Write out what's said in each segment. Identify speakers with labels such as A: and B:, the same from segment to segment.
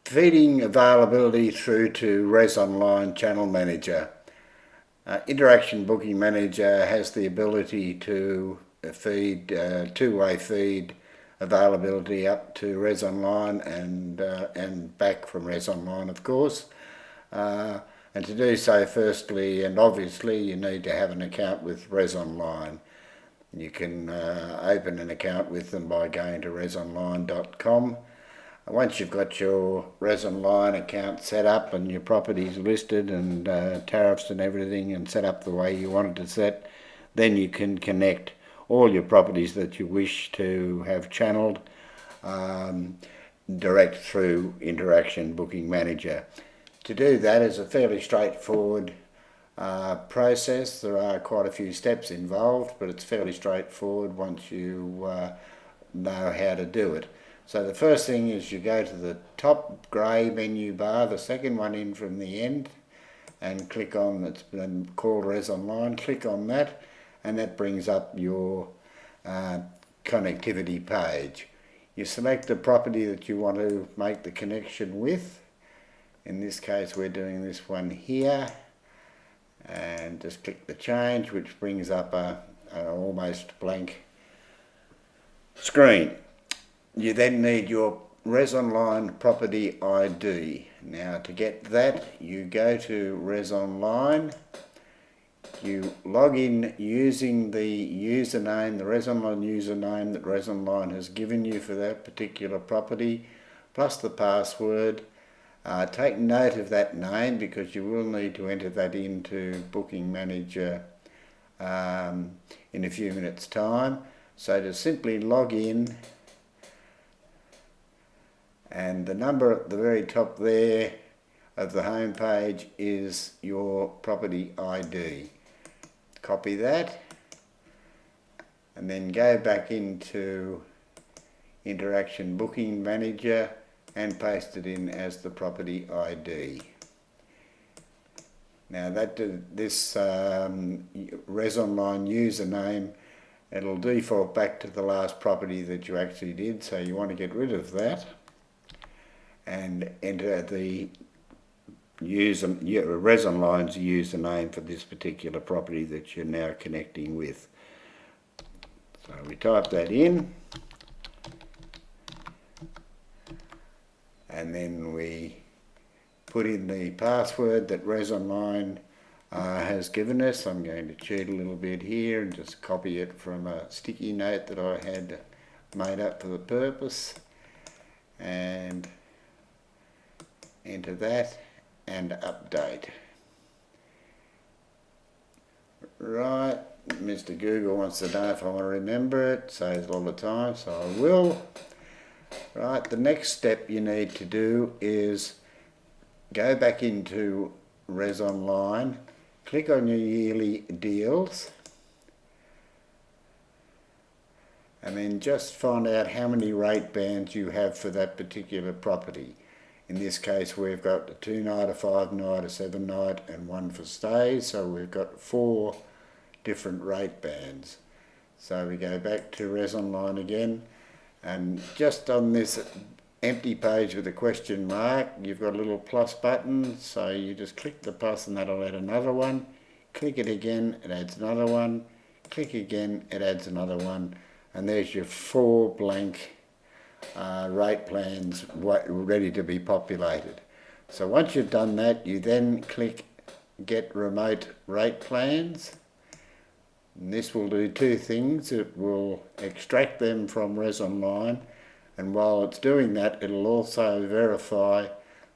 A: Feeding availability through to Resonline Channel Manager. Interaction Booking Manager has the ability to feed two-way feed availability up to Resonline and back from Resonline, of course. And to do so, firstly and obviously, you need to have an account with Resonline. You can open an account with them by going to resonline.com. Once you've got your Resonline account set up and your properties listed and tariffs and everything and set up the way you want it to set, then you can connect all your properties that you wish to have channeled direct through Interaction Booking Manager. To do that is a fairly straightforward process. There are quite a few steps involved, but it's fairly straightforward once you know how to do it. So the first thing is you go to the top grey menu bar, the second one in from the end, and click on, it's been called Resonline, click on that, and that brings up your connectivity page. You select the property that you want to make the connection with. In this case we're doing this one here, and just click the change, which brings up an almost blank screen. You then need your Resonline property ID. Now to get that, you go to Resonline, you log in using the username, the Resonline username that Resonline has given you for that particular property, plus the password. Take note of that name because you will need to enter that into Booking Manager in a few minutes' time. So to simply log in, and the number at the very top there of the home page is your property ID. Copy that and then go back into Interaction Booking Manager and paste it in as the property ID. Now this Resonline username, it'll default back to the last property that you actually did, so you want to get rid of that and enter the Resonline's username for this particular property that you're now connecting with. So we type that in, and then we put in the password that Resonline has given us. I'm going to cheat a little bit here and just copy it from a sticky note that I had made up for the purpose, and enter that and update. Right, Mr. Google wants to know if I want to remember it, saves all the time, so I will. Right, the next step you need to do is go back into Resonline, click on your yearly deals, and then just find out how many rate bands you have for that particular property. In this case we've got a 2-night, a 5-night, a 7-night and one for stays, so we've got 4 different rate bands. So we go back to Resonline again, and just on this empty page with a question mark you've got a little plus button, so you just click the plus and that'll add another one. Click it again, it adds another one. Click again, it adds another one, and there's your 4 blank rate plans ready to be populated. So once you've done that, you then click Get Remote Rate Plans, and this will do 2 things. It will extract them from Resonline, and while it's doing that it'll also verify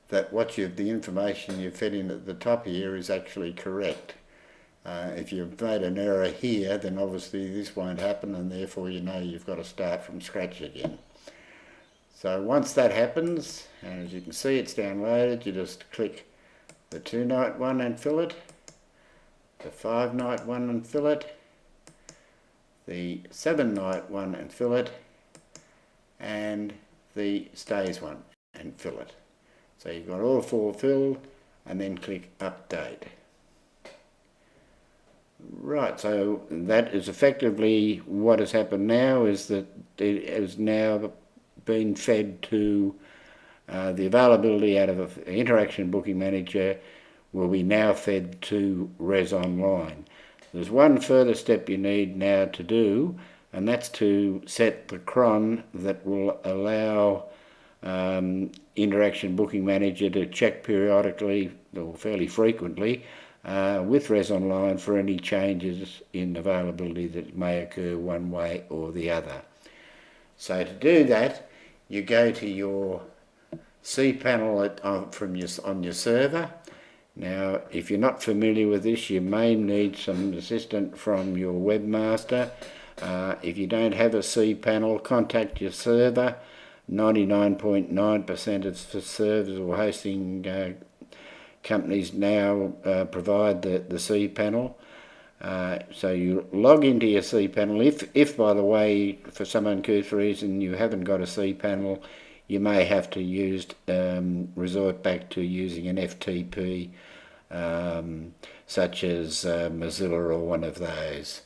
A: that the information you've fed in at the top here is actually correct. If you've made an error here, then obviously this won't happen, and therefore you know you've got to start from scratch again. So once that happens, and as you can see it's downloaded, you just click the 2-night one and fill it, the 5-night one and fill it, the 7-night one and fill it, and the stays one and fill it. So you've got all 4 filled, and then click Update. Right, so that is effectively what has happened now, is that it has now been fed to the availability out of an Interaction Booking Manager will be now fed to Resonline. There's one further step you need now to do, and that's to set the cron that will allow Interaction Booking Manager to check periodically or fairly frequently with Resonline for any changes in availability that may occur one way or the other. So to do that, you go to your cPanel on your server. Now, if you're not familiar with this, you may need some assistance from your webmaster. If you don't have a cPanel, contact your server. 99.9% of servers or hosting companies now provide the cPanel. So you log into your cPanel. If by the way, for some uncouth reason, you haven't got a cPanel, you may have to resort back to using an FTP, such as Mozilla or one of those.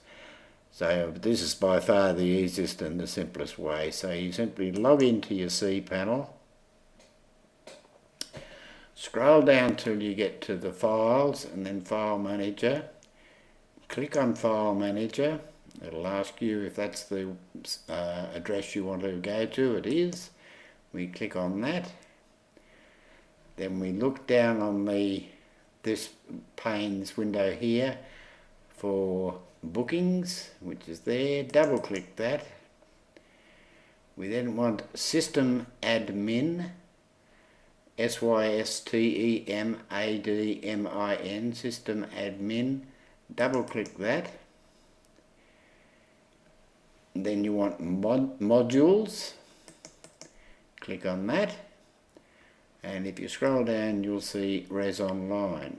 A: So this is by far the easiest and the simplest way. So you simply log into your cPanel, scroll down till you get to the Files and then File Manager. Click on File Manager. It'll ask you if that's the address you want to go to. It is. We click on that. Then we look down on this window here for bookings, which is there. Double click that. We then want System Admin, SYSTEMADMIN, System Admin. Double click that. Then you want modules. Click on that. And if you scroll down, you'll see Resonline.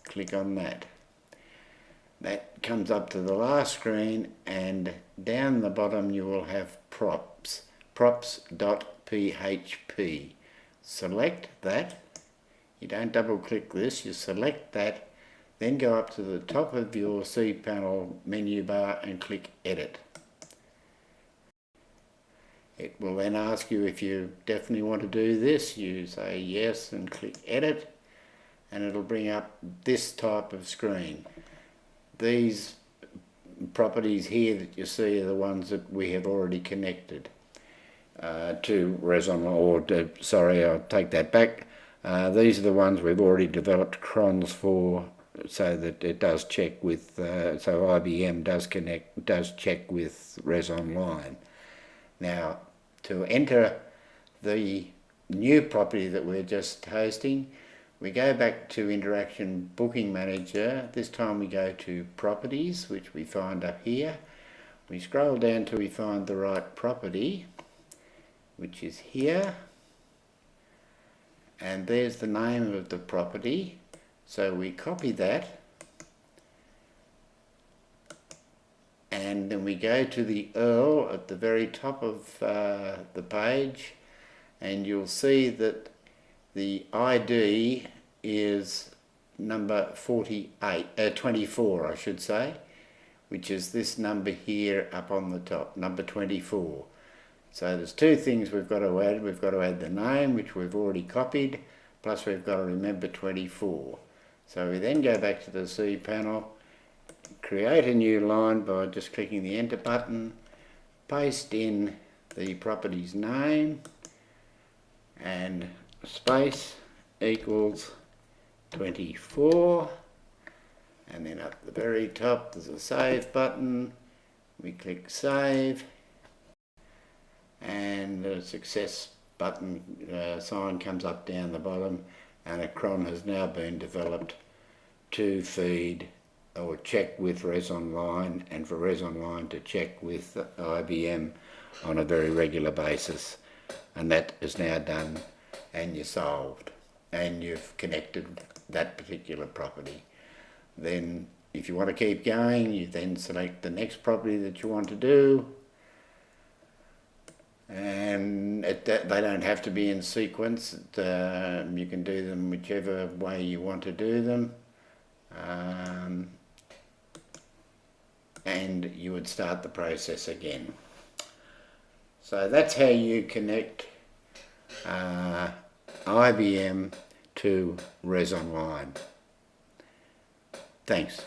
A: Click on that. That comes up to the last screen, and down the bottom you will have props.php. Select that. You don't double click this, you select that, then go up to the top of your cPanel menu bar and click Edit. It will then ask you if you definitely want to do this. You say yes and click Edit, and it'll bring up this type of screen. These properties here that you see are the ones that we have already connected to Resonline, sorry, I'll take that back. These are the ones we've already developed crons for, so that it does check with, so IBM does check with Resonline. Now, to enter the new property that we're just hosting, we go back to Interaction Booking Manager. This time we go to Properties, which we find up here. We scroll down till we find the right property, which is here. And there's the name of the property. So we copy that. And then we go to the URL at the very top of the page, and you'll see that the ID is number 24, I should say, which is this number here up on the top, number 24. So there's two things we've got to add. We've got to add the name, which we've already copied, plus we've got to remember 24. So we then go back to the cPanel, create a new line by just clicking the Enter button, paste in the property's name, and space equals 24, and then up the very top there's a Save button. We click Save, and the success button sign comes up down the bottom, and a cron has now been developed to feed or check with Resonline, and for Resonline to check with IBM on a very regular basis. And that is now done, and you're solved, and you've connected that particular property. Then if you want to keep going, you then select the next property that you want to do, and they don't have to be in sequence. You can do them whichever way you want to do them, and you would start the process again. So that's how you connect IBM to Resonline. Thanks.